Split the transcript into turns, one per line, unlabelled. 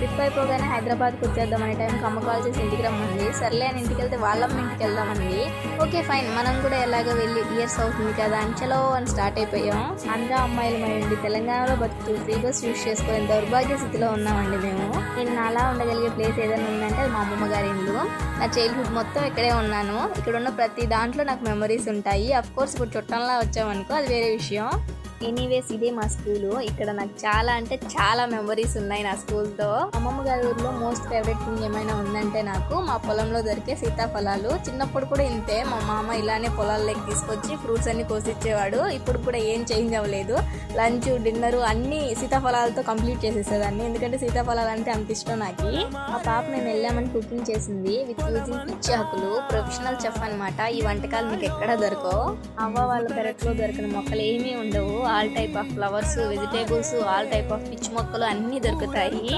Trip అయిపోగానే హైదరాబాద్కి వచ్చేద్దామనే టైంకి అమ్మ కాల్ చేసి ఇంటికి రమ్మంది. సర్లే అని ఇంటికి వెళ్తే వాళ్ళమ్మ ఇంటికి వెళ్దామంది. ఓకే ఫైన్, మనం కూడా ఎలాగో వెళ్ళి ఇయర్స్ అవుతుంది కదా అని చలో అని స్టార్ట్ అయిపోయాం. అందరూ అమ్మాయిలు మైండి తెలంగాణలో బతుకుతూ ఫ్రీ బస్ యూజ్ చేసుకునే దౌర్భాగ్య స్థితిలో ఉన్నామండి మేము. నేను అలా ఉండగలిగే ప్లేస్ ఏదైనా ఉందంటే అది మా అమ్మమ్మ గారి ఇల్లు. నా చైల్డ్హుడ్ మొత్తం ఇక్కడే ఉన్నాను. ఇక్కడ ఉన్న ప్రతి దాంట్లో నాకు మెమరీస్ ఉంటాయి. అఫ్ కోర్స్ ఇప్పుడు చుట్టంలా వచ్చామనుకో అది వేరే విషయం. ఎనీవేస్ ఇదే మా స్కూలు. ఇక్కడ నాకు చాలా అంటే చాలా మెమరీస్ ఉన్నాయి నా స్కూల్తో. అమ్మమ్మ గారి ఊర్లో మోస్ట్ ఫేవరెట్ థింగ్ ఏమైనా ఉందంటే నాకు మా పొలంలో దొరికే సీతాఫలాలు. చిన్నప్పుడు కూడా ఇంతే, మా మామ ఇలానే పొలాల్లోకి తీసుకొచ్చి ఫ్రూట్స్ అన్ని కోసిచ్చేవాడు. ఇప్పుడు కూడా ఏం చేంజ్ అవ్వలేదు. లంచ్ డిన్నర్ అన్ని సీతాఫలాలతో కంప్లీట్ చేసేసేదాన్ని, ఎందుకంటే సీతాఫలాలు అంటే అంత ఇష్టం నాకు. మా పాప మేము వెళ్ళామని కుకింగ్ చేసింది విత్ యూజింగ్ పిచ్చి ఆకులు. ప్రొఫెషనల్ చెఫ్ అనమాట. ఈ వంటకాలు మీకు ఎక్కడ దొరకవు. అవ్వ వాళ్ళ పెరట్లో దొరికిన మొక్కలు ఏమీ ఉండవు. All type of flowers, vegetables, all type of పిచ్చి మొక్కలు అన్నీ దొరుకుతాయి.